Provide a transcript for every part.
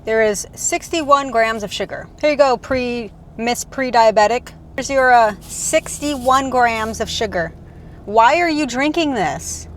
there is 61 grams of sugar. Here you go, Miss Pre-Diabetic. Here's your 61 grams of sugar. Why are you drinking this?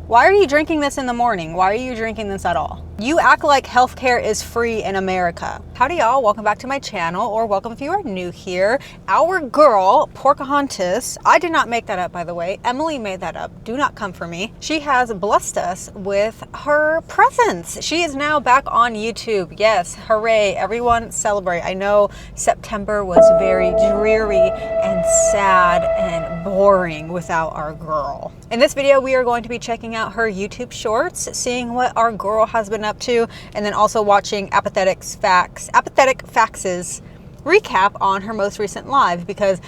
Why are you drinking this in the morning? Why are you drinking this at all? You act like healthcare is free in America. Howdy y'all, welcome back to my channel, or welcome if you are new here. Our girl, Pocahontas, I did not make that up by the way, Emily made that up, do not come for me. She has blessed us with her presence. She is now back on YouTube. Yes, hooray, everyone celebrate. I know September was very dreary and sad and boring without our girl. In this video, we are going to be checking out her YouTube shorts, seeing what our girl has been up to, and then also watching Apathetic Facts' recap on her most recent live, because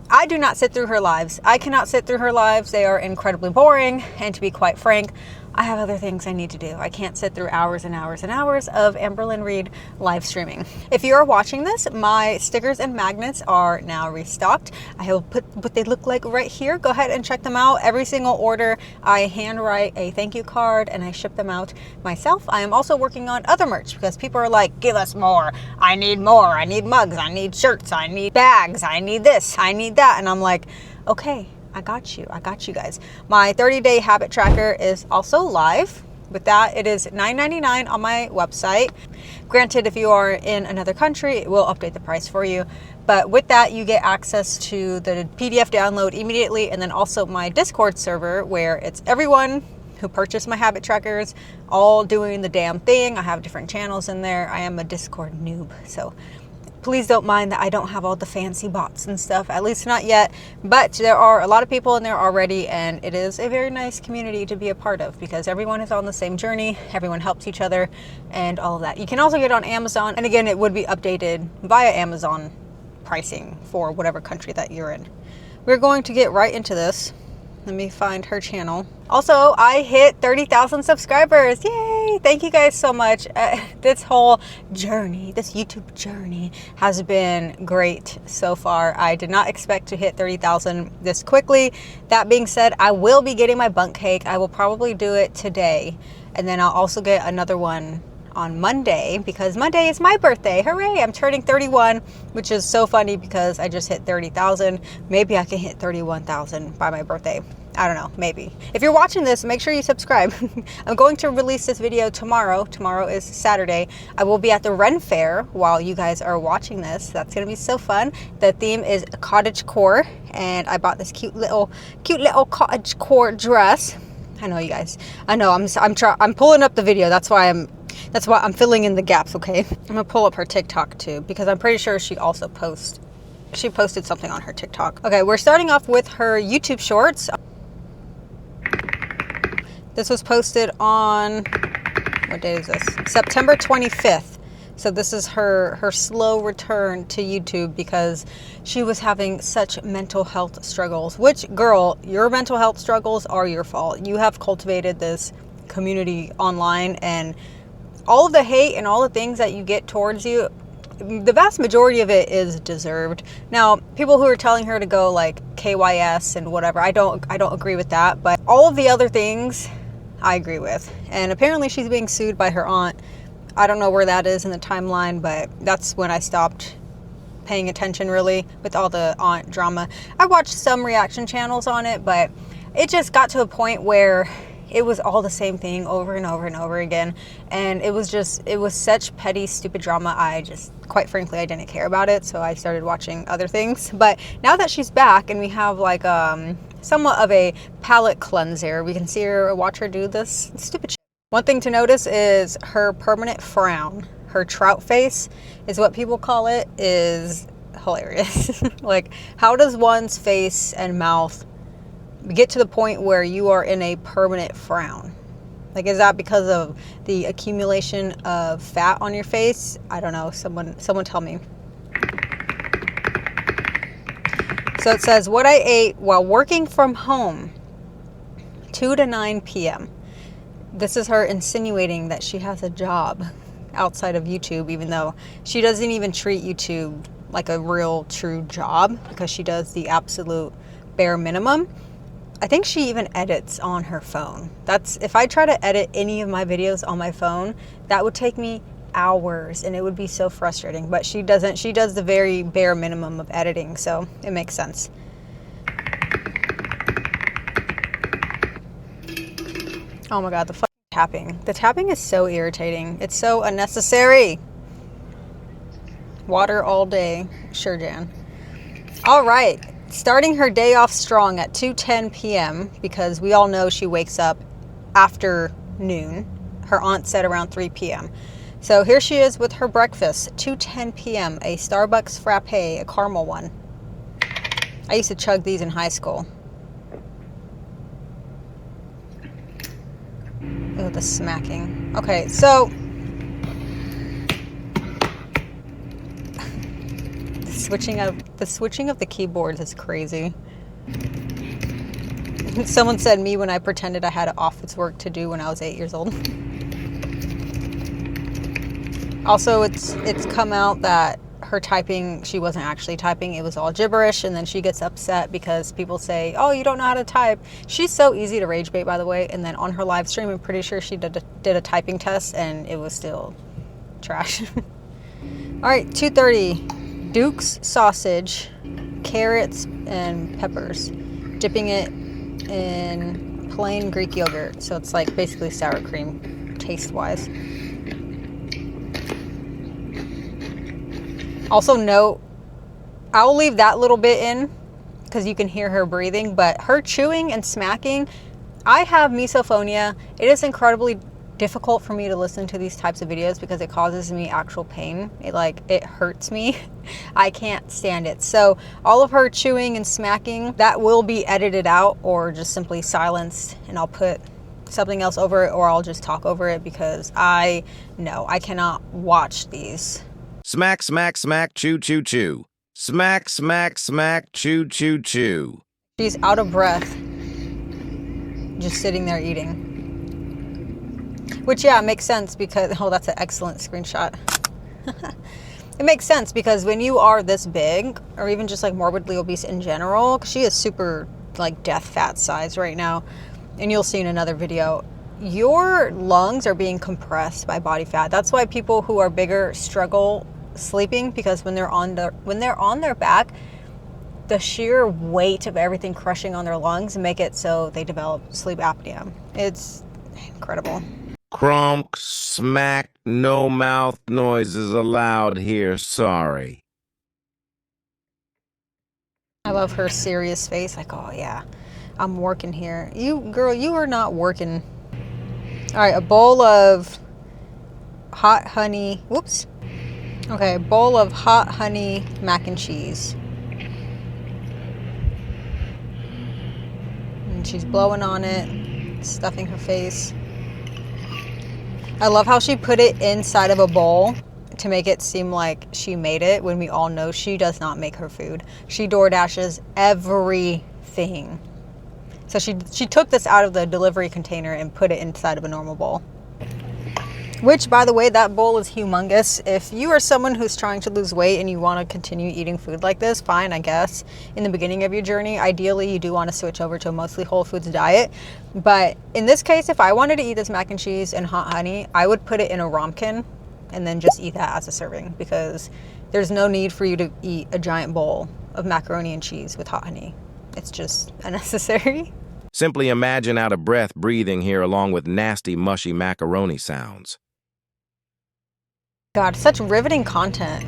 I do not sit through her lives. I cannot sit through her lives. They are incredibly boring, and to be quite frank, I have other things I need to do. I can't sit through hours and hours and hours of Amberlynn Reid live streaming. If you are watching this, my stickers and magnets are now restocked. I will put what they look like right here. Go ahead and check them out. Every single order, I handwrite a thank you card and I ship them out myself. I am also working on other merch because people are like, give us more. I need more. I need mugs. I need shirts. I need bags. I need this. I need that. And I'm like, okay. I got you guys. My 30-day habit tracker is also live. With that, it is $9.99 on my website. Granted, if you are in another country, it will update the price for you. But with that, you get access to the PDF download immediately, and then also my Discord server where it's everyone who purchased my habit trackers all doing the damn thing. I have different channels in there. I am a Discord noob, so please don't mind that I don't have all the fancy bots and stuff, at least not yet, but there are a lot of people in there already, and it is a very nice community to be a part of because everyone is on the same journey, everyone helps each other, and all of that. You can also get on Amazon, and again, it would be updated via Amazon pricing for whatever country that you're in. We're going to get right into this. Let me find her channel. Also, I hit 30,000 subscribers. Yay! Thank you guys so much. This whole journey, this YouTube journey has been great so far. I did not expect to hit 30,000 this quickly. That being said, I will be getting my bundt cake. I will probably do it today. And then I'll also get another one on Monday because Monday is my birthday. Hooray! I'm turning 31, which is so funny because I just hit 30,000. Maybe I can hit 31,000 by my birthday. I don't know, maybe. If you're watching this, make sure you subscribe. I'm going to release this video tomorrow. Tomorrow is Saturday. I will be at the Ren Fair while you guys are watching this. That's gonna be so fun. The theme is cottagecore, and I bought this cute little cottagecore dress. I know, you guys. I know. I'm pulling up the video. That's why I'm filling in the gaps. Okay. I'm gonna pull up her TikTok too because I'm pretty sure she also posted something on her TikTok. Okay, we're starting off with her YouTube shorts. This was posted on, what day is this? September 25th. So this is her slow return to YouTube because she was having such mental health struggles, which, girl, your mental health struggles are your fault. You have cultivated this community online, and all of the hate and all the things that you get towards you, the vast majority of it is deserved. Now, people who are telling her to go like KYS and whatever, I don't agree with that, but all of the other things I agree with. And apparently she's being sued by her aunt. I don't know where that is in the timeline, but that's when I stopped paying attention really with all the aunt drama. I watched some reaction channels on it, but it just got to a point where it was all the same thing over and over and over again. And it was such petty, stupid drama. Quite frankly, I didn't care about it. So I started watching other things. But now that she's back and we have like somewhat of a palate cleanser, we can see her, watch her do this stupid shit. One thing to notice is her permanent frown. Her trout face is what people call it, is hilarious. Like, how does one's face and mouth get to the point where you are in a permanent frown? Like, is that because of the accumulation of fat on your face? I don't know. Someone tell me. So it says, what I ate while working from home, 2 to 9 p.m. This is her insinuating that she has a job outside of YouTube, even though she doesn't even treat YouTube like a real true job because she does the absolute bare minimum. I think she even edits on her phone. If I try to edit any of my videos on my phone, that would take me hours, and it would be so frustrating. But she doesn't. She does the very bare minimum of editing, so it makes sense. Oh my god, the fucking tapping. The tapping is so irritating. It's so unnecessary. Water all day. Sure, Jan. All right. Starting her day off strong at 2:10 p.m. because we all know she wakes up after noon. Her aunt said around 3 p.m. So here she is with her breakfast, 2:10 p.m. A Starbucks frappe, a caramel one. I used to chug these in high school. Oh, the smacking. Okay, so the switching of the keyboards is crazy. Someone said me when I pretended I had office work to do when I was 8 years old. Also, it's come out that her typing, she wasn't actually typing, it was all gibberish, and then she gets upset because people say, oh, you don't know how to type. She's so easy to rage bait, by the way, and then on her live stream, I'm pretty sure she did a typing test, and it was still trash. All right, 2:30, Duke's sausage, carrots, and peppers, dipping it in plain Greek yogurt, so it's like basically sour cream, taste-wise. Also note, I'll leave that little bit in because you can hear her breathing, but her chewing and smacking, I have misophonia. It is incredibly difficult for me to listen to these types of videos because it causes me actual pain. It hurts me. I can't stand it. So all of her chewing and smacking, that will be edited out or just simply silenced, and I'll put something else over it, or I'll just talk over it because I cannot watch these. Smack, smack, smack, chew, chew, chew. Smack, smack, smack, chew, chew, chew. She's out of breath, just sitting there eating. Which, yeah, makes sense because, oh, that's an excellent screenshot. It makes sense because when you are this big, or even just like morbidly obese in general, 'cause she is super like death fat size right now, and you'll see in another video, your lungs are being compressed by body fat. That's why people who are bigger struggle sleeping, because when they're on their back, the sheer weight of everything crushing on their lungs make it so they develop sleep apnea. It's incredible. Cronk, smack, no mouth noises allowed here, sorry. I love her serious face, like, oh yeah, I'm working here. You, girl, you are not working. All right, a bowl of hot honey, whoops. Okay, a bowl of hot honey mac and cheese. And she's blowing on it, stuffing her face. I love how she put it inside of a bowl to make it seem like she made it, when we all know she does not make her food. She DoorDashes everything. So she took this out of the delivery container and put it inside of a normal bowl. Which, by the way, that bowl is humongous. If you are someone who's trying to lose weight and you want to continue eating food like this, fine, I guess. In the beginning of your journey, ideally, you do want to switch over to a mostly whole foods diet. But in this case, if I wanted to eat this mac and cheese and hot honey, I would put it in a ramekin and then just eat that as a serving, because there's no need for you to eat a giant bowl of macaroni and cheese with hot honey. It's just unnecessary. Simply imagine out of breath breathing here along with nasty, mushy macaroni sounds. God, such riveting content.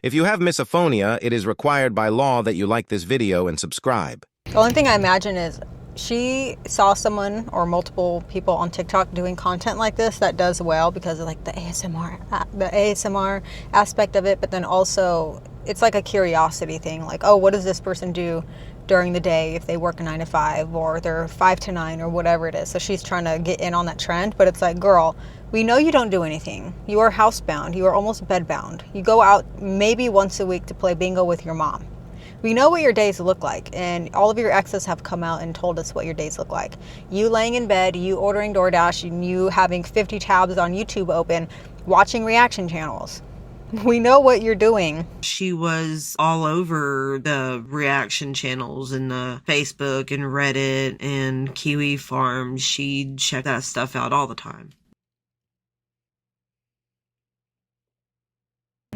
If you have misophonia, it is required by law that you like this video and subscribe. The only thing I imagine is she saw someone or multiple people on TikTok doing content like this that does well because of like the ASMR aspect of it, but then also it's like a curiosity thing, like, oh, what does this person do during the day if they work a 9 to 5 or they're 5 to 9 or whatever it is. So she's trying to get in on that trend, but it's like, girl, we know you don't do anything. You are housebound. You are almost bedbound. You go out maybe once a week to play bingo with your mom. We know what your days look like, and all of your exes have come out and told us what your days look like. You laying in bed, you ordering DoorDash, and you having 50 tabs on YouTube open, watching reaction channels. We know what you're doing. She was all over the reaction channels and the Facebook and Reddit and Kiwi Farm. She'd check that stuff out all the time.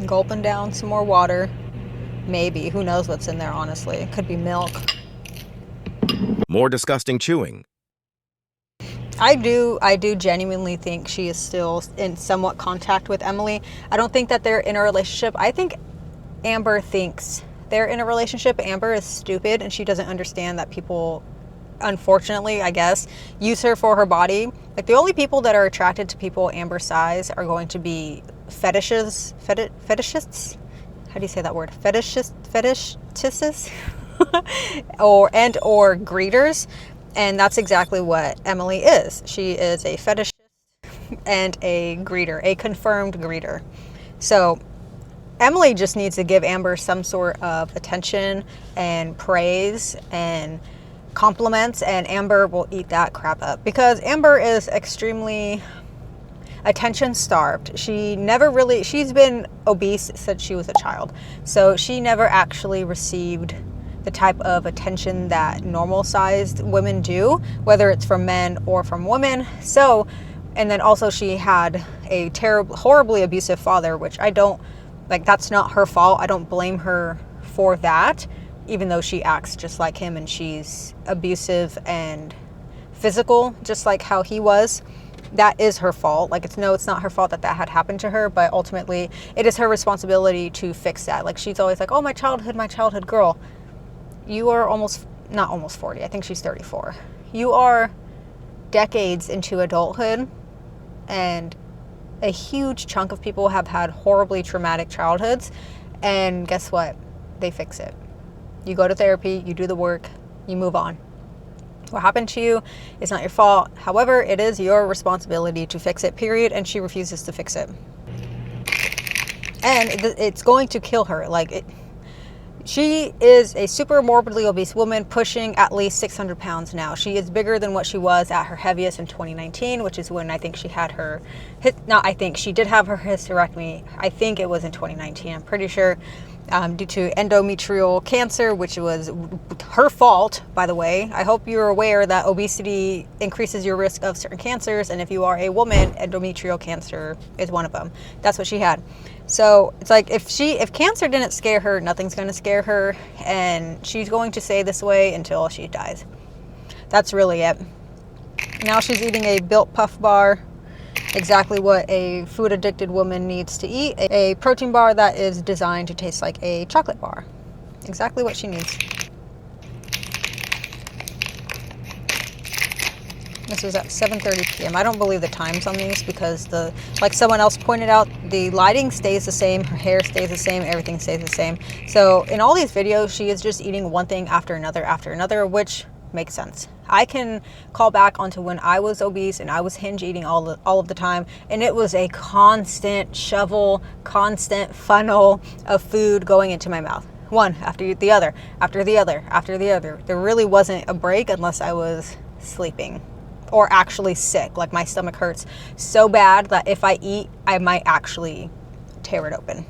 Gulping down some more water. Maybe. Who knows what's in there, honestly. It could be milk. More disgusting chewing. I do genuinely think she is still in somewhat contact with Emily. I don't think that they're in a relationship. I think Amber thinks they're in a relationship. Amber is stupid and she doesn't understand that people, unfortunately, I guess, use her for her body. Like, the only people that are attracted to people Amber's size are going to be fetishists? How do you say that word? Fetishists? or greeters. And that's exactly what Emily is. She is a fetishist and a greeter, a confirmed greeter. So Emily just needs to give Amber some sort of attention and praise and compliments, and Amber will eat that crap up, because Amber is extremely attention starved. She's been obese since she was a child. So she never actually received the type of attention that normal sized women do, whether it's from men or from women. So, and then also she had a horribly abusive father, which I don't, like, that's not her fault. I don't blame her for that, even though she acts just like him and she's abusive and physical, just like how he was. That is her fault. Like, it's not her fault that had happened to her, but ultimately it is her responsibility to fix that. Like, she's always like, oh, my childhood girl. You are not almost 40. I think she's 34. You are decades into adulthood, and a huge chunk of people have had horribly traumatic childhoods. And guess what? They fix it. You go to therapy, you do the work, you move on. What happened to you is not your fault. However, it is your responsibility to fix it, period. And she refuses to fix it. And it's going to kill her. She is a super morbidly obese woman pushing at least 600 pounds now. She is bigger than what she was at her heaviest in 2019, which is when I think she had her, she did have her hysterectomy. I think it was in 2019, I'm pretty sure, due to endometrial cancer, which was her fault, by the way. I hope you're aware that obesity increases your risk of certain cancers, and if you are a woman, endometrial cancer is one of them. That's what she had. So it's like, if cancer didn't scare her, nothing's going to scare her, and she's going to stay this way until she dies. That's really it. Now she's eating a Built Puff bar, exactly what a food addicted woman needs to eat. A protein bar that is designed to taste like a chocolate bar. Exactly what she needs. This was at 7:30 p.m. I don't believe the times on these because like someone else pointed out, the lighting stays the same, her hair stays the same, everything stays the same. So in all these videos, she is just eating one thing after another, which makes sense. I can call back onto when I was obese and I was hinge eating all of the time, and it was a constant constant funnel of food going into my mouth. One after the other, after the other, after the other. There really wasn't a break unless I was sleeping or actually sick. Like, my stomach hurts so bad that if I eat, I might actually tear it open.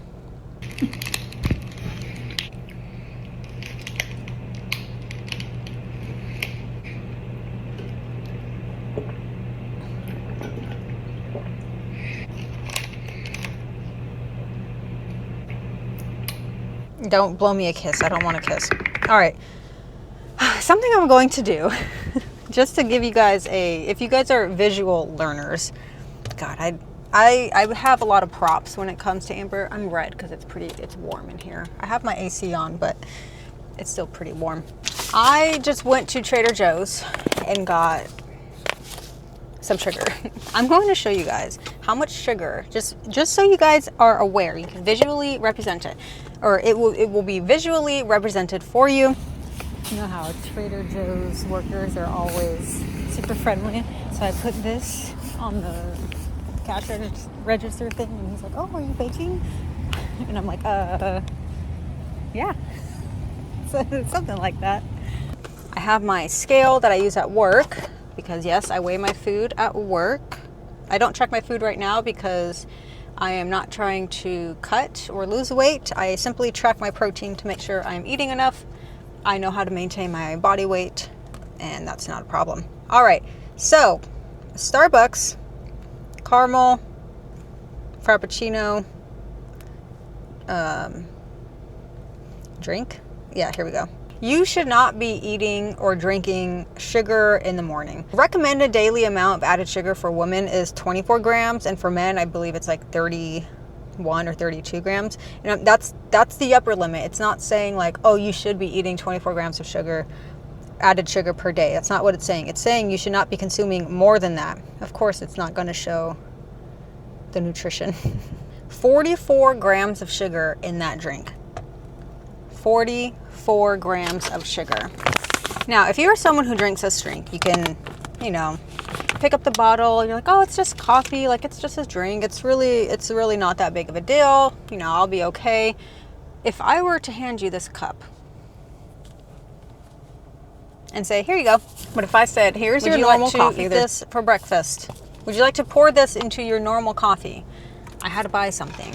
Don't blow me a kiss. I don't want a kiss. All right. Something I'm going to do, just to give you guys if you guys are visual learners, God, I have a lot of props when it comes to Amber. I'm red because it's warm in here. I have my AC on, but it's still pretty warm. I just went to Trader Joe's and got some sugar. I'm going to show you guys how much sugar, just so you guys are aware. You can visually represent it, or it will be visually represented for you. You know how Trader Joe's workers are always super friendly. So I put this on the cash register thing, and he's like, "Oh, are you baking?" And I'm like, yeah." So something like that. I have my scale that I use at work because, yes, I weigh my food at work. I don't check my food right now because I am not trying to cut or lose weight. I simply track my protein to make sure I'm eating enough. I know how to maintain my body weight, and that's not a problem. All right, so Starbucks caramel frappuccino drink. Yeah, here we go. You should not be eating or drinking sugar in the morning. Recommended daily amount of added sugar for women is 24 grams, and for men, I believe it's like 31 or 32 grams. And that's the upper limit. It's not saying like, oh, you should be eating 24 grams of sugar, added sugar per day. That's not what it's saying. It's saying you should not be consuming more than that. Of course, it's not going to show the nutrition. 44 grams of sugar in that drink. 44 grams of sugar. Now, if you're someone who drinks this drink, you can, you know, pick up the bottle. You're like, oh, it's just coffee. Like, it's just a drink. It's really not that big of a deal. You know, I'll be okay. If I were to hand you this cup and say, here you go. But if I said, here's your normal coffee. Eat this for breakfast. Would you like to pour this into your normal coffee? I had to buy something.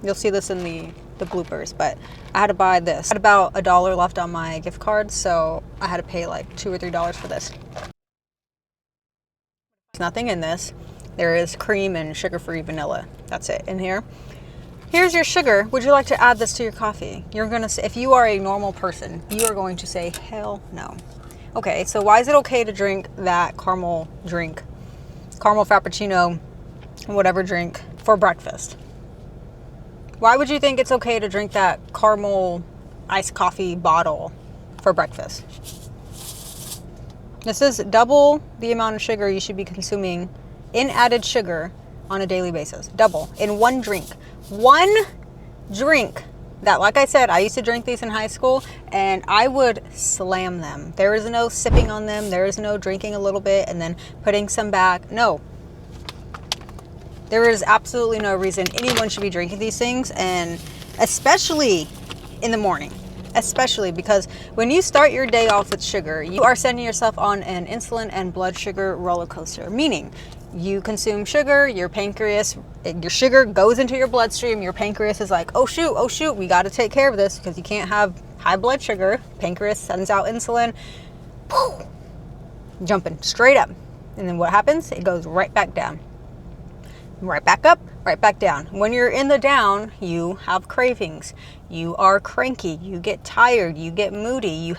You'll see this in the bloopers, but I had to buy this. I had about $1 left on my gift card, so I had to pay like $2 or $3 for this. There's nothing in this. There is cream and sugar-free vanilla. That's it in here. Here's your sugar. Would you like to add this to your coffee? You're gonna say, if you are a normal person, you are going to say, hell no. Okay, so why is it okay to drink that caramel drink, caramel frappuccino, whatever drink, for breakfast? Why would you think it's okay to drink that caramel iced coffee bottle for breakfast? This is double the amount of sugar you should be consuming in added sugar on a daily basis. Double in one drink. One drink that, like I said, I used to drink these in high school and I would slam them. There is no sipping on them. There is no drinking a little bit and then putting some back. No. There is absolutely no reason anyone should be drinking these things, and especially in the morning. Especially because when you start your day off with sugar, you are sending yourself on an insulin and blood sugar roller coaster. Meaning, you consume sugar, your sugar goes into your bloodstream, your pancreas is like, oh shoot, we got to take care of this because you can't have high blood sugar. Pancreas sends out insulin, poof, jumping straight up. And then what happens? It goes right back down. Right back up, right back down. When you're in the down, you have cravings. You are cranky. You get tired. You get moody. You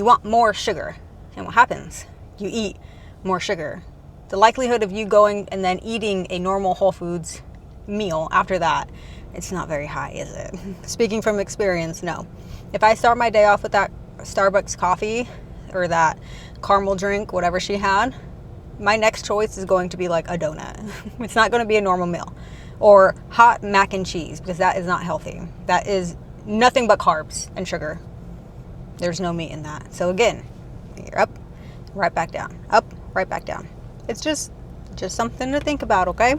want more sugar. And what happens? You eat more sugar. The likelihood of you going and then eating a normal Whole Foods meal after that, it's not very high, is it? Speaking from experience, no. If I start my day off with that Starbucks coffee or that caramel drink, whatever she had, my next choice is going to be like a donut. It's not going to be a normal meal. Or hot mac and cheese, because that is not healthy. That is nothing but carbs and sugar. There's no meat in that. So again, you're up, right back down. Up, right back down. It's just something to think about, okay?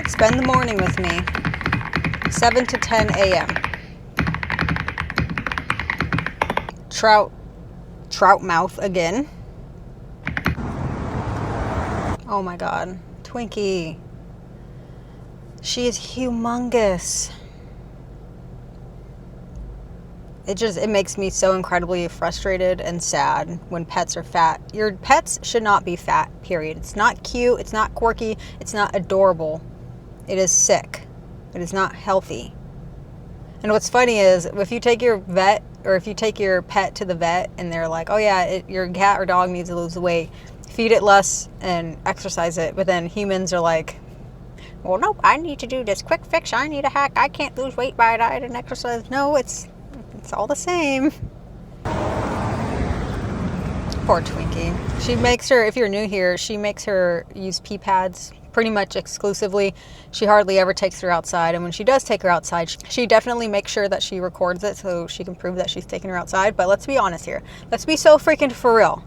Spend the morning with me. 7 to 10 a.m. Trout mouth again. Oh my God, Twinkie. She is humongous. It makes me so incredibly frustrated and sad when pets are fat. Your pets should not be fat, period. It's not cute, it's not quirky, it's not adorable. It is sick. It is not healthy. And what's funny is if you take your vet or if you take your pet to the vet and they're like, oh yeah, your cat or dog needs to lose weight, feed it less and exercise it. But then humans are like, well, nope, I need to do this quick fix. I need a hack. I can't lose weight by diet and exercise. No, it's all the same. Poor Twinkie. She makes her, if you're new here, she makes her use pee pads pretty much exclusively. She hardly ever takes her outside. And when she does take her outside, she definitely makes sure that she records it so she can prove that she's taking her outside. But let's be honest here. Let's be so freaking for real.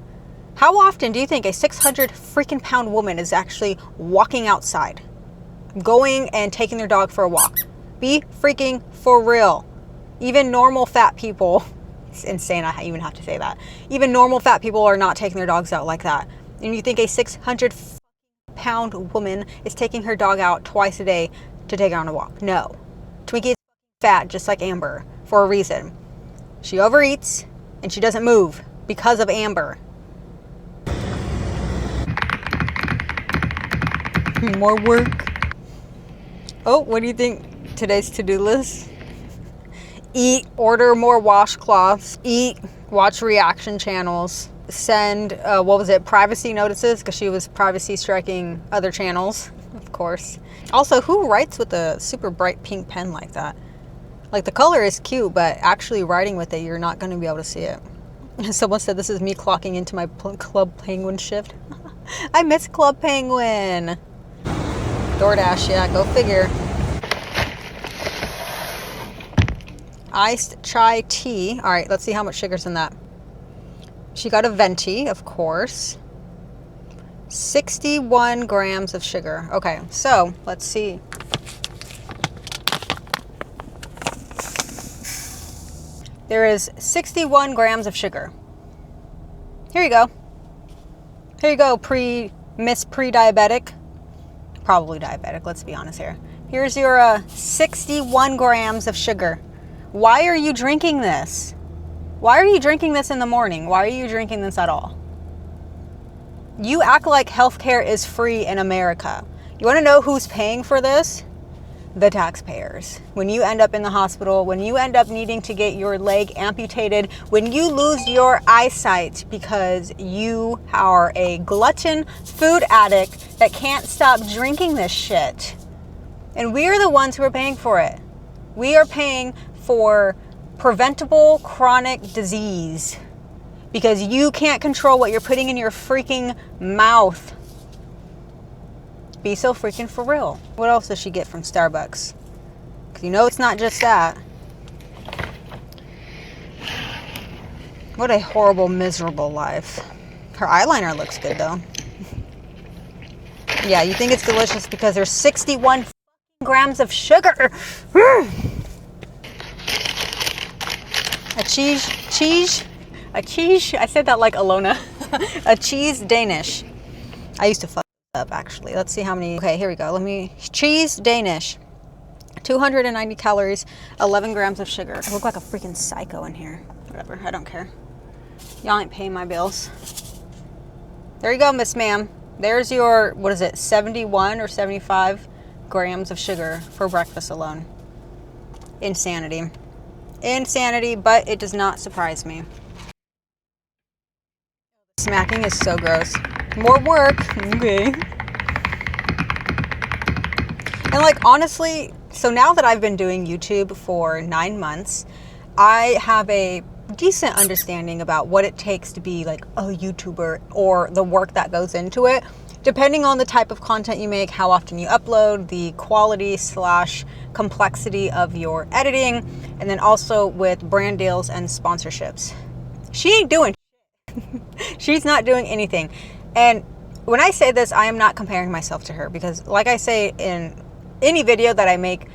How often do you think a 600 freaking pound woman is actually walking outside, going and taking their dog for a walk? Be freaking for real. Even normal fat people, it's insane I even have to say that. Even normal fat people are not taking their dogs out like that. And you think a 600 600-pound woman is taking her dog out twice a day to take her on a walk. No. Twinkie is fat, just like Amber, for a reason. She overeats, and she doesn't move because of Amber. More work. Oh, what do you think today's to-do list? Eat, order more washcloths, eat, watch reaction channels, send, privacy notices, because she was privacy striking other channels, of course. Also, who writes with a super bright pink pen like that? Like, the color is cute, but actually writing with it, you're not going to be able to see it. Someone said this is me clocking into my Club Penguin shift. I miss Club Penguin. DoorDash, yeah, go figure. Iced chai tea. All right, let's see how much sugar's in that. She got a venti, of course. 61 grams of sugar. Okay, so let's see. There is 61 grams of sugar. Here you go. Here you go, Miss pre-diabetic. Probably diabetic, let's be honest here. Here's your 61 grams of sugar. Why are you drinking this? Why are you drinking this in the morning? Why are you drinking this at all? You act like healthcare is free in America. You want to know who's paying for this? The taxpayers. When you end up in the hospital, when you end up needing to get your leg amputated, when you lose your eyesight because you are a glutton food addict that can't stop drinking this shit. And we are the ones who are paying for it. We are paying for preventable chronic disease because you can't control what you're putting in your freaking mouth. Be so freaking for real. What else does she get from Starbucks? Because you know it's not just that. What a horrible, miserable life. Her eyeliner looks good though. Yeah, you think it's delicious because there's 61 grams of sugar. A cheese, I said that like Alona. A cheese Danish. I used to fuck up actually. Let's see how many, okay, here we go. Cheese Danish. 290 calories, 11 grams of sugar. I look like a freaking psycho in here. Whatever, I don't care. Y'all ain't paying my bills. There you go, Miss Ma'am. There's your, 71 or 75 grams of sugar for breakfast alone. Insanity. Insanity, but it does not surprise me. Smacking is so gross. More work. Okay. And like, honestly, so now that I've been doing YouTube for 9 months, I have a decent understanding about what it takes to be like a YouTuber or the work that goes into it. Depending on the type of content you make, how often you upload, the quality / complexity of your editing, and then also with brand deals and sponsorships. She ain't doing shit. She's not doing anything. And when I say this, I am not comparing myself to her because like I say in any video that I make,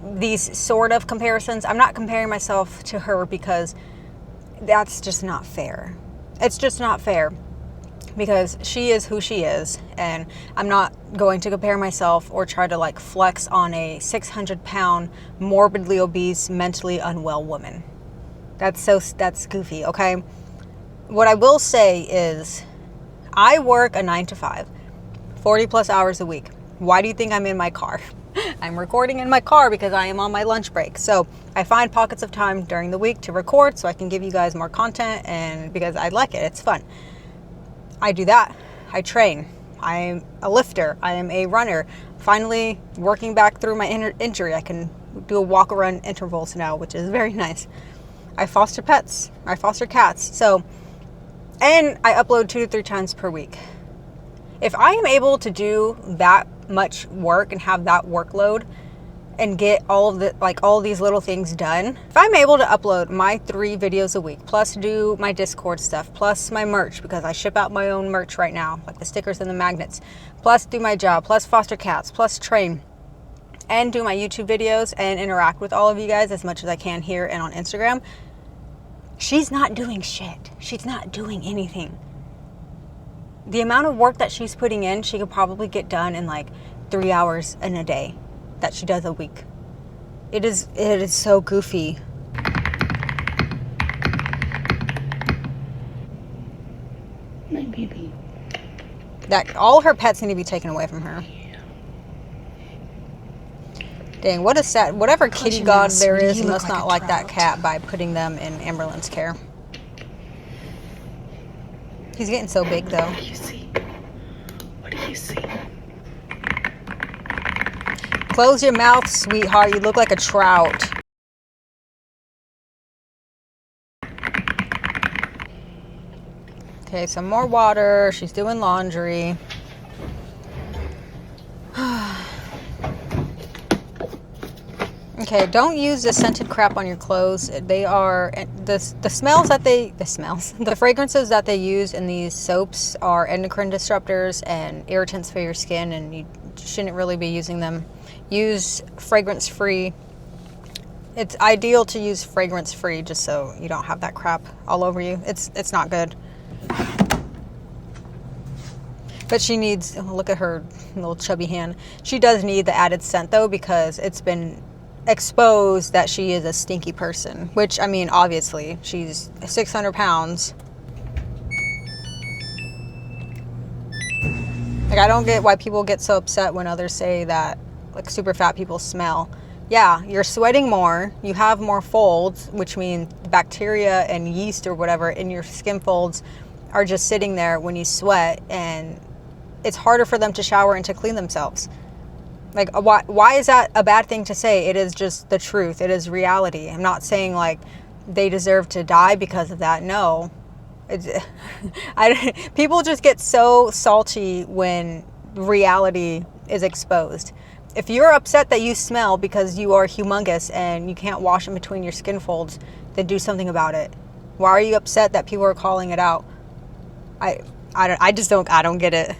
these sort of comparisons, I'm not comparing myself to her because that's just not fair. It's just not fair. Because she is who she is, and I'm not going to compare myself or try to like flex on a 600-pound, morbidly obese, mentally unwell woman. That's goofy, okay? What I will say is, I work a 9 to 5, 40 plus hours a week. Why do you think I'm in my car? I'm recording in my car because I am on my lunch break. So I find pockets of time during the week to record so I can give you guys more content, and because I like it, it's fun. I do that. I train. I'm a lifter. I am a runner. Finally working back through my injury. I can do a walk around intervals now, which is very nice. I foster pets. I foster cats. So, and I upload 2 to 3 times per week. If I am able to do that much work and have that workload and get all of these little things done, if I'm able to upload my 3 videos a week, plus do my Discord stuff, plus my merch, because I ship out my own merch right now, like the stickers and the magnets, plus do my job, plus foster cats, plus train, and do my YouTube videos and interact with all of you guys as much as I can here and on Instagram, she's not doing shit. She's not doing anything. The amount of work that she's putting in, she could probably get done in like 3 hours in a day that she does a week. It is so goofy. My baby. That all her pets need to be taken away from her. Dang, what a sad, whatever kitty god there is must not like that cat by putting them in Amberlynn's care. He's getting so big though. What do you see? What do you see? Close your mouth, sweetheart. You look like a trout. Okay, some more water. She's doing laundry. Okay, don't use the scented crap on your clothes. They are the fragrances that they use in these soaps are endocrine disruptors and irritants for your skin, and you shouldn't really be using them. Use fragrance-free. It's ideal to use fragrance-free just so you don't have that crap all over you. It's not good. But she needs, oh, look at her little chubby hand. She does need the added scent though, because it's been exposed that she is a stinky person, which, I mean, obviously she's 600 pounds. Like, I don't get why people get so upset when others say that like super fat people smell. Yeah, you're sweating more, you have more folds, which means bacteria and yeast or whatever in your skin folds are just sitting there when you sweat, and it's harder for them to shower and to clean themselves. Like, why is that a bad thing to say? It is just the truth. It is reality. I'm not saying like they deserve to die because of that. No. People just get so salty when reality is exposed. If you're upset that you smell because you are humongous and you can't wash in between your skin folds, then do something about it. Why are you upset that people are calling it out? I don't get it.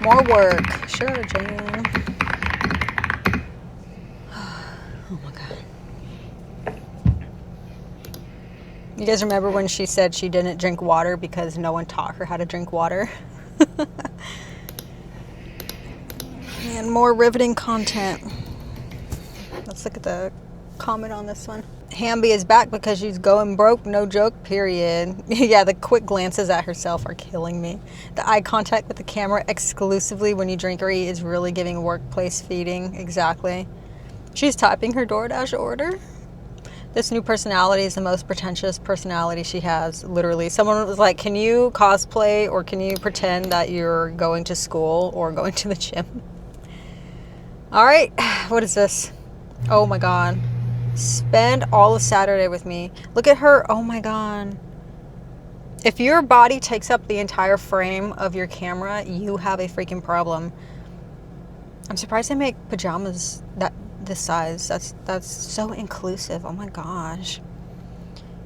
More work. Sure, Jan. Oh my God. You guys remember when she said she didn't drink water because no one taught her how to drink water? And more riveting content. Let's look at the comment on this one. Hamby is back because she's going broke, no joke, period. Yeah, the quick glances at herself are killing me. The eye contact with the camera exclusively when you drink or eat is really giving workplace feeding. Exactly. She's typing her DoorDash order. This new personality is the most pretentious personality she has, literally. Someone was like, can you cosplay or can you pretend that you're going to school or going to the gym? All right, what is this? Oh my God. Spend all of Saturday with me. Look at her. Oh my God. If your body takes up the entire frame of your camera, you have a freaking problem. I'm surprised they make pajamas this size. That's so inclusive. Oh my gosh.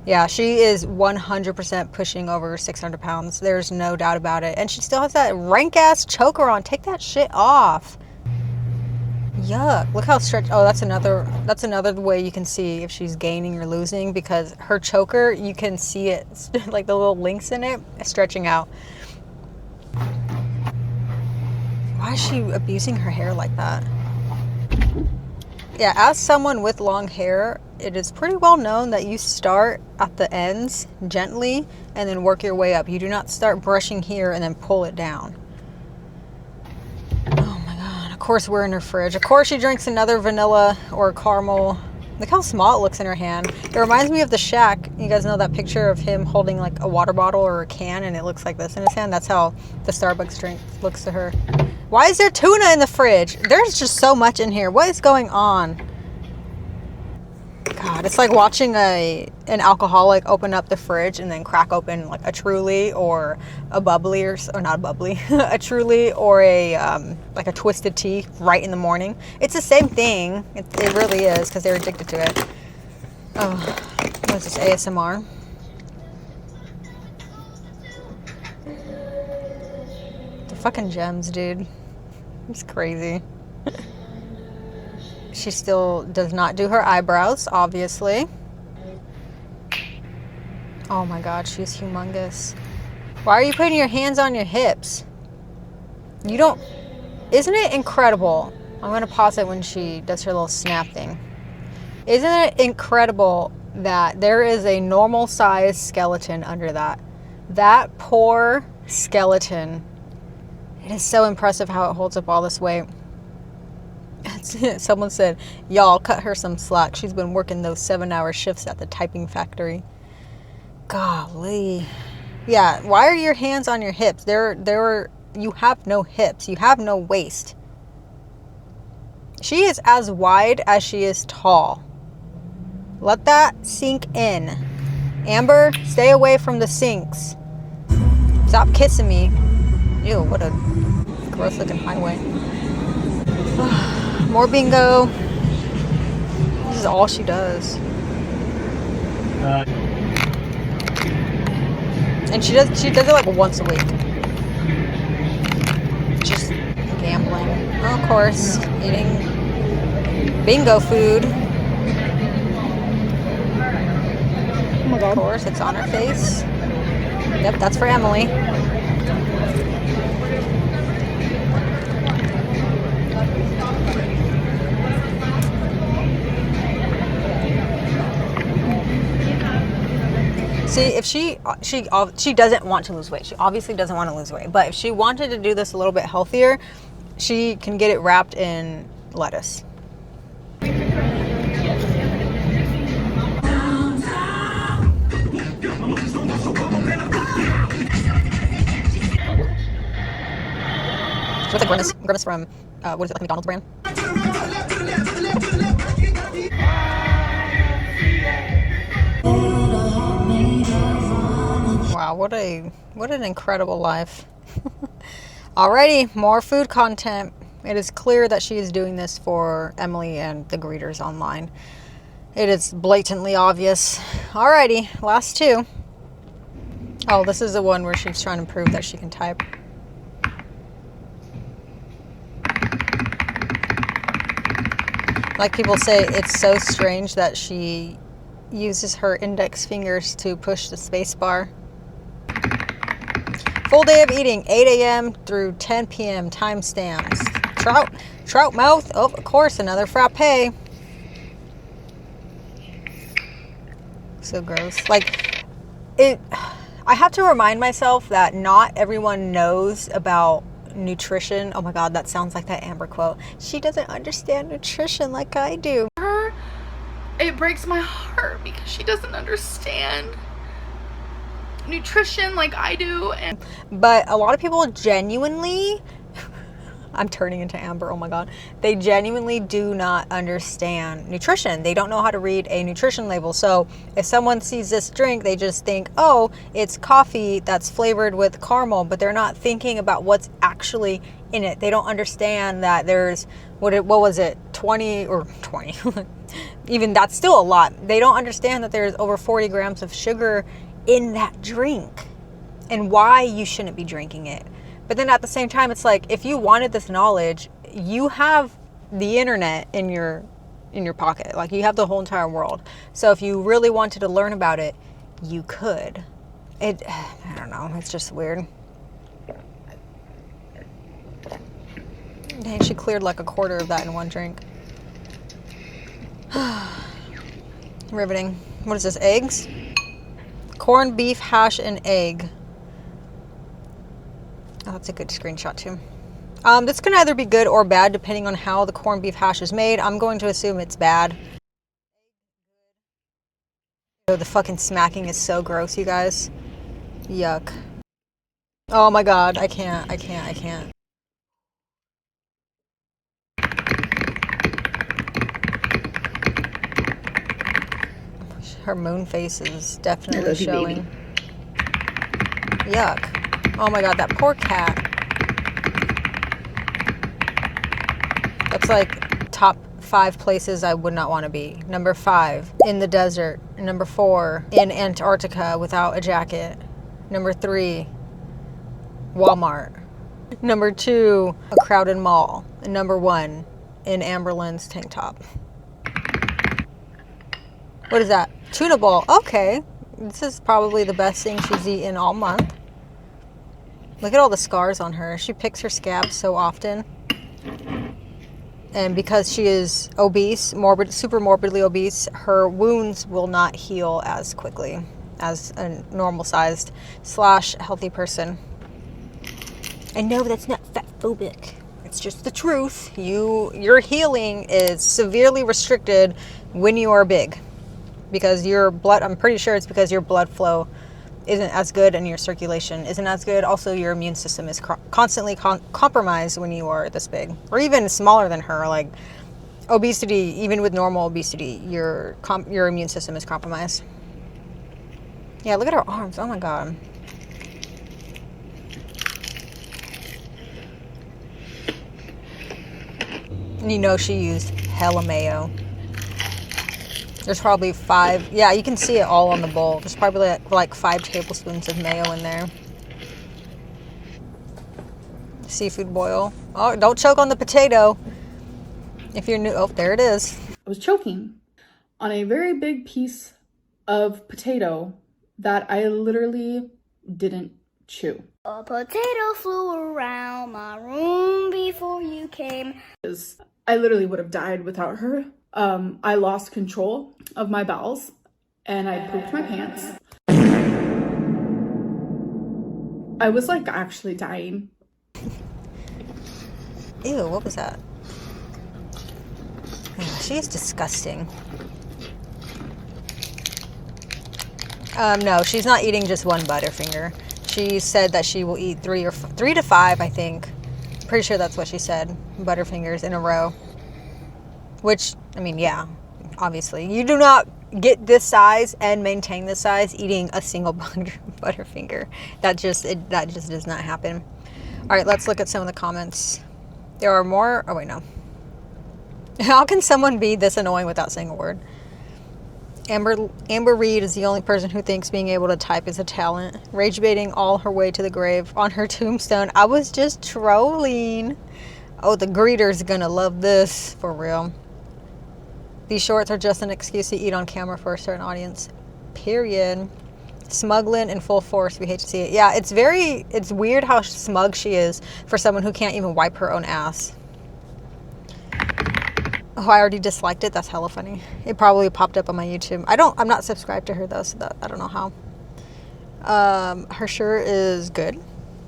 Yeah, she is 100% pushing over 600 pounds. There's no doubt about it. And she still has that rank ass choker on. Take that shit off. Yuck. Look how stretched. Oh, that's another way you can see if she's gaining or losing, because her choker, you can see it, like the little links in it, stretching out. Why is she abusing her hair like that? Yeah, as someone with long hair, it is pretty well known that you start at the ends gently and then work your way up. You do not start brushing here and then pull it down. Of course we're in her fridge. Of course she drinks another vanilla or caramel. Look how small it looks in her hand. It reminds me of the Shack. You guys know that picture of him holding like a water bottle or a can and it looks like this in his hand? That's how the Starbucks drink looks to her. Why is there tuna in the fridge? There's just so much in here. What is going on? God, it's like watching an alcoholic open up the fridge and then crack open like a Truly or a bubbly or not a bubbly, a Truly or a like a twisted tea right in the morning. It's the same thing. It really is, because they're addicted to it. Oh, what is this, ASMR? The fucking gems, dude. It's crazy. She still does not do her eyebrows, obviously. Oh my God, she's humongous. Why are you putting your hands on your hips? You don't... Isn't it incredible? I'm going to pause it when she does her little snap thing. Isn't it incredible that there is a normal size skeleton under that? That poor skeleton. It is so impressive how it holds up all this weight. Someone said, y'all cut her some slack. She's been working those 7-hour shifts at the typing factory. Golly. Yeah, why are your hands on your hips? You have no hips. You have no waist. She is as wide as she is tall. Let that sink in. Amber, stay away from the sinks. Stop kissing me. Ew, what a gross looking highway. More bingo. This is all she does. And she does it like once a week. Just gambling. Oh, of course, eating bingo food. Oh my God. Of course, it's on her face. Yep, that's for Emily. See, if she doesn't want to lose weight. She obviously doesn't want to lose weight. But if she wanted to do this a little bit healthier, she can get it wrapped in lettuce. What's the grimace from, what is it, like McDonald's brand? Wow, what an incredible life. Alrighty, more food content. It is clear that she is doing this for Emily and the greeters online. It is blatantly obvious. Alrighty, last two. Oh, this is the one where she's trying to prove that she can type. Like people say, it's so strange that she uses her index fingers to push the space bar. Full day of eating, 8 a.m. through 10 p.m. timestamps. Trout mouth. Oh, of course, another frappe. So gross. Like, I have to remind myself that not everyone knows about nutrition. Oh my God, that sounds like that Amber quote. She doesn't understand nutrition like I do. It breaks my heart because she doesn't understand nutrition like I do. But a lot of people genuinely, I'm turning into Amber, oh my God. They genuinely do not understand nutrition. They don't know how to read a nutrition label. So if someone sees this drink, they just think, oh, it's coffee that's flavored with caramel, but they're not thinking about what's actually in it. They don't understand that there's, what was it, 20 or 20, even that's still a lot. They don't understand that there's over 40 grams of sugar in that drink and why you shouldn't be drinking it. But then at the same time, it's like, if you wanted this knowledge, you have the internet in your pocket. Like, you have the whole entire world. So if you really wanted to learn about it, you could. I don't know, it's just weird. Dang, she cleared like a quarter of that in one drink. Riveting. What is this, eggs? Corned beef hash and egg. Oh, that's a good screenshot too. This can either be good or bad depending on how the corned beef hash is made. I'm going to assume it's bad. Oh, the fucking smacking is so gross, you guys. Yuck. Oh my God, I can't. Her moon face is definitely showing. Yuck. Oh my God, that poor cat. That's like top 5 places I would not want to be. Number 5, in the desert. Number 4, in Antarctica without a jacket. Number 3, Walmart. Number 2, a crowded mall. And number 1, in Amberlynn's tank top. What is that? Tuna bowl. Okay. This is probably the best thing she's eaten all month. Look at all the scars on her. She picks her scabs so often. And because she is obese, super morbidly obese, her wounds will not heal as quickly as a normal sized / healthy person. I know that's not fat phobic. It's just the truth. Your healing is severely restricted when you are big, because your blood, I'm pretty sure it's because your blood flow isn't as good and your circulation isn't as good. Also, your immune system is constantly compromised when you are this big, or even smaller than her. Like obesity, even with normal obesity, your immune system is compromised. Yeah, look at her arms. Oh my god. And you know she used hella mayo. There's probably 5. Yeah, you can see it all on the bowl. There's probably like 5 tablespoons of mayo in there. Seafood boil. Oh, don't choke on the potato. If you're new. Oh, there it is. I was choking on a very big piece of potato that I literally didn't chew. A potato flew around my room before you came. I literally would have died without her. I lost control of my bowels and I pooped my pants. I was like actually dying. Ew, what was that? She is disgusting. No, she's not eating just one Butterfinger. She said that she will eat 3 to 5, I think. Pretty sure that's what she said. Butterfingers in a row. Which, I mean, yeah, obviously. You do not get this size and maintain this size eating a single Butterfinger. That just does not happen. All right, let's look at some of the comments. There are more. Oh, wait, no. How can someone be this annoying without saying a word? Amber Reid is the only person who thinks being able to type is a talent. Rage baiting all her way to the grave. On her tombstone, I was just trolling. Oh, the greeter's gonna love this, for real. These shorts are just an excuse to eat on camera for a certain audience. Period. Smuggling in full force. We hate to see it. Yeah, it's weird how smug she is for someone who can't even wipe her own ass. Oh, I already disliked it. That's hella funny. It probably popped up on my YouTube. I'm not subscribed to her though, so I don't know how. Her shirt is good.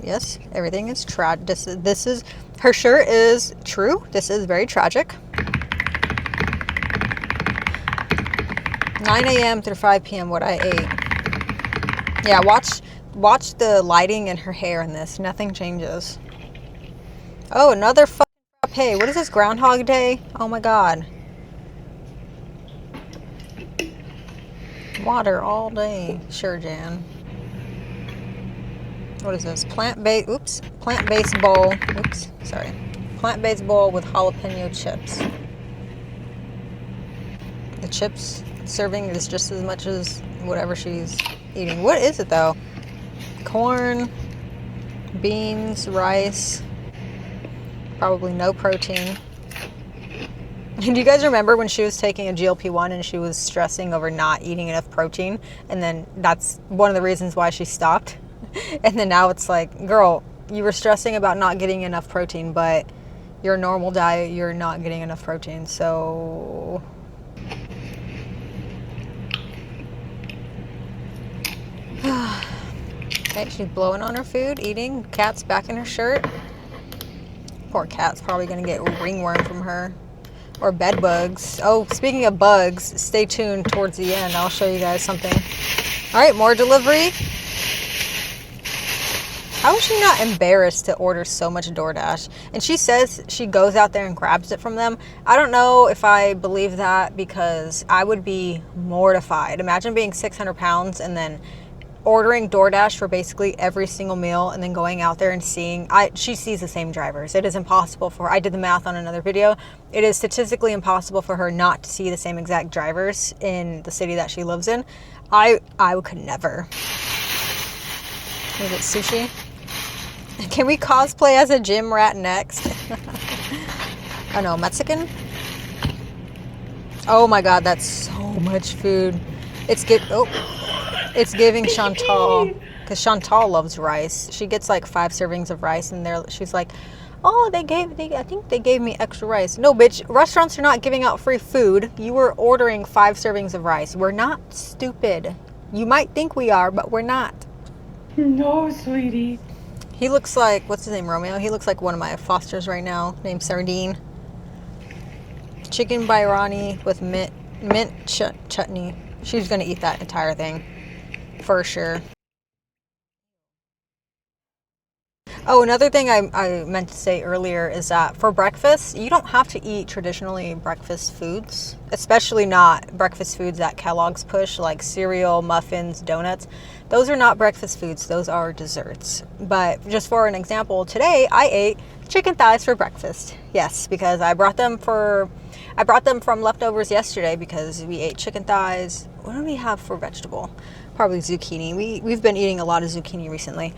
Yes, everything is her shirt is true. This is very tragic. 9 a.m. through 5 p.m. what I ate. Yeah, watch the lighting in her hair in this. Nothing changes. Oh, another Hey, what is this, Groundhog Day? Oh my god. Water all day. Sure, Jan. What is this? Plant-based bowl. Oops, sorry. Plant-based bowl with jalapeno chips. The chips serving is just as much as whatever she's eating. What is it though? Corn, beans, rice. Probably no protein. Do you guys remember when she was taking a GLP-1 and she was stressing over not eating enough protein? And then that's one of the reasons why she stopped. And then now it's like, girl, you were stressing about not getting enough protein, but your normal diet, you're not getting enough protein. So... Okay, she's blowing on her food, eating. Cat's back in her shirt. Poor cat's probably gonna get ringworm from her. Or bed bugs. Oh, speaking of bugs, stay tuned towards the end. I'll show you guys something. All right, more delivery. How is she not embarrassed to order so much DoorDash? And she says she goes out there and grabs it from them. I don't know if I believe that, because I would be mortified. Imagine being 600 pounds and then ordering DoorDash for basically every single meal and then going out there and seeing, she sees the same drivers. It is impossible for her. I did the math on another video. It is statistically impossible for her not to see the same exact drivers in the city that she lives in. I could never. Is it sushi? Can we cosplay as a gym rat next? Oh no, Mexican? Oh my god, that's so much food. It's good. Oh. It's giving Chantal, because Chantal loves rice. She gets like 5 servings of rice, and she's like, oh, I think they gave me extra rice. No, bitch, restaurants are not giving out free food. You were ordering 5 servings of rice. We're not stupid. You might think we are, but we're not. No, sweetie. He looks like, what's his name, Romeo? He looks like one of my fosters right now, named Sardine. Chicken biryani with mint chutney. She's gonna eat that entire thing, for sure. Oh, another thing I meant to say earlier is that for breakfast, you don't have to eat traditionally breakfast foods, especially not breakfast foods that Kellogg's push, like cereal, muffins, donuts. Those are not breakfast foods, those are desserts. But just for an example, today I ate chicken thighs for breakfast. Yes, because I brought them from leftovers yesterday because we ate chicken thighs. What do we have for vegetable? Probably zucchini. We've been eating a lot of zucchini recently.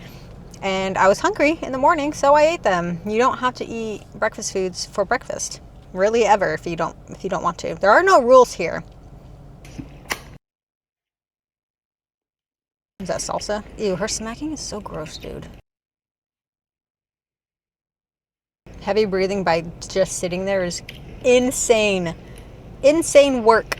And I was hungry in the morning, so I ate them. You don't have to eat breakfast foods for breakfast, really, ever, if you don't want to. There are no rules here. Is that salsa? Ew, her smacking is so gross, dude. Heavy breathing by just sitting there is insane. Insane work.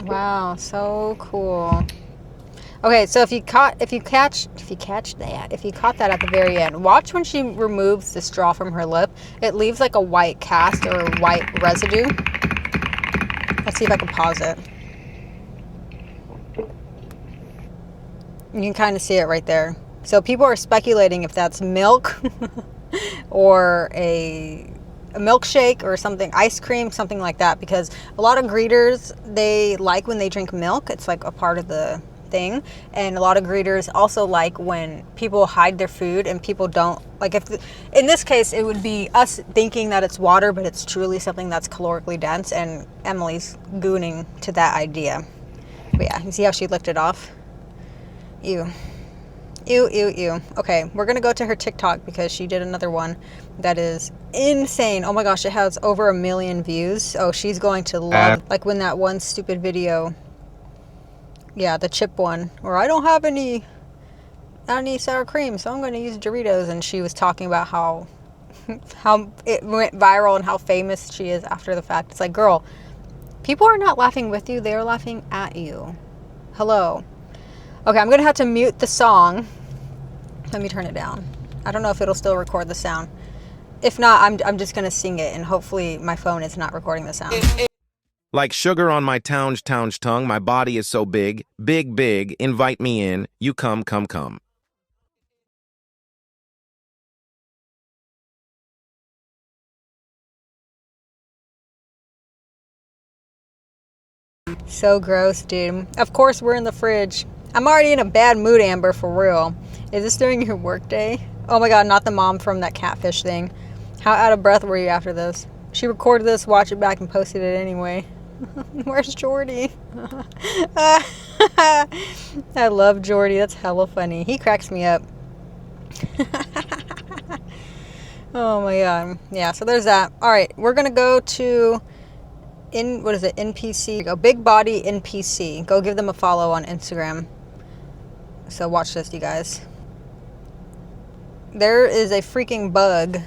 Wow, so cool. Okay, so if you caught that at the very end, watch when she removes the straw from her lip. It leaves like a white cast or white residue. Let's see if I can pause it. You can kind of see it right there. So people are speculating if that's milk or a milkshake or something, ice cream, something like that, because a lot of greeters, they like when they drink milk. It's like a part of the thing. And a lot of greeters also like when people hide their food and people don't, like, in this case it would be us thinking that it's water, but it's truly something that's calorically dense, and Emily's gooning to that idea. But yeah, you see how she licked it off? Ew. Ew, ew, ew. Okay, we're gonna go to her TikTok because she did another one that is insane. Oh my gosh, it has over 1 million views. Oh, she's going to love, like when that one stupid video, yeah, the chip one, or I don't have any sour cream, so I'm gonna use Doritos, and she was talking about how it went viral and how famous she is after the fact. It's like, girl, people are not laughing with you, they are laughing at you. Hello. Okay, I'm gonna have to mute the song. Let me turn it down. I don't know if it'll still record the sound. If not, I'm just gonna sing it, and hopefully my phone is not recording the sound. Like sugar on my town's tongue, my body is so big, big, big, invite me in, you come. So gross, dude. Of course we're in the fridge. I'm already in a bad mood, Amber, for real. Is this during your work day? Oh my god, not the mom from that catfish thing. How out of breath were you after this? She recorded this, watched it back, and posted it anyway. Where's Jordy? I love Jordy. That's hella funny. He cracks me up. Oh my god. Yeah, so there's that. Alright, we're gonna go to NPC. Go Big Body NPC. Go give them a follow on Instagram. So watch this, you guys. There is a freaking bug.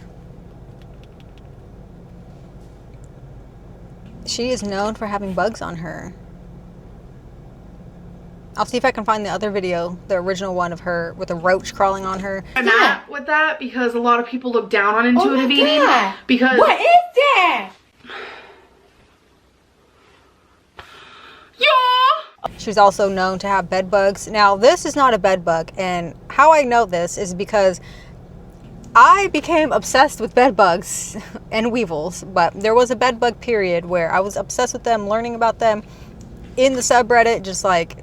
She is known for having bugs on her. I'll see if I can find the other video, the original one of her with a roach crawling on her. I'm at with that because a lot of people look down on intuitive eating. Because What is that? yeah. She's also known to have bed bugs. Now, this is not a bed bug, and how I know this is because I became obsessed with bed bugs and weevils, but there was a bed bug period where I was obsessed with them, learning about them in the subreddit, just like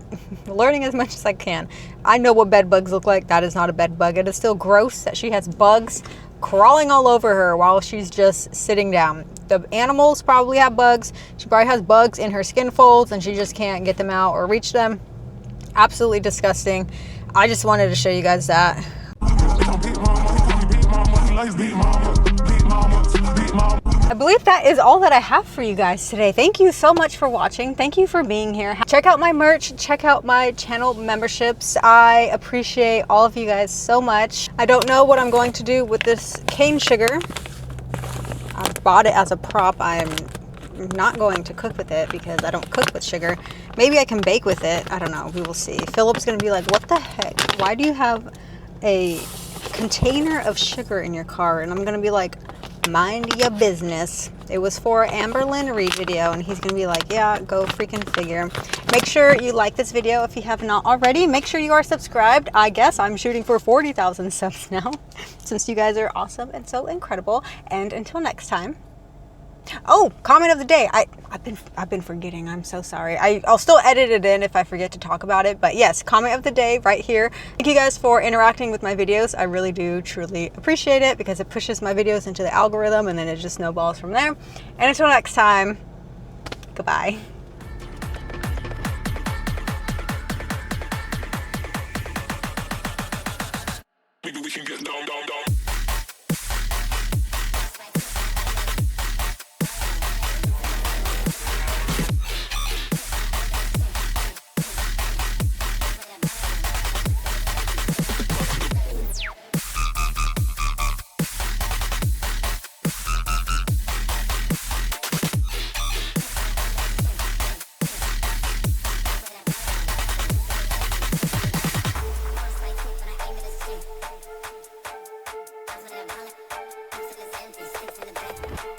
learning as much as I can. I know what bed bugs look like. That is not a bed bug. It is still gross that she has bugs crawling all over her while she's just sitting down. The animals probably have bugs. She probably has bugs in her skin folds and she just can't get them out or reach them. Absolutely disgusting. I just wanted to show you guys that. I believe that is all that I have for you guys today. Thank you so much for watching. Thank you for being here. Check out my merch. Check out my channel memberships. I appreciate all of you guys so much. I don't know what I'm going to do with this cane sugar. I bought it as a prop. I'm not going to cook with it because I don't cook with sugar. Maybe I can bake with it. I don't know. We will see. Philip's going to be like, what the heck? Why do you have a container of sugar in your car? And I'm going to be like, mind your business. It was for Amberlynn Reid video, and he's going to be like, yeah, go freaking figure. Make sure you like this video if you have not already. Make sure you are subscribed. I guess I'm shooting for 40,000 subs now since you guys are awesome and so incredible. And until next time. Oh, comment of the day. I've been forgetting. I'm so sorry. I'll still edit it in if I forget to talk about it. But yes, comment of the day right here. Thank you guys for interacting with my videos. I really do truly appreciate it because it pushes my videos into the algorithm and then it just snowballs from there. And until next time, goodbye.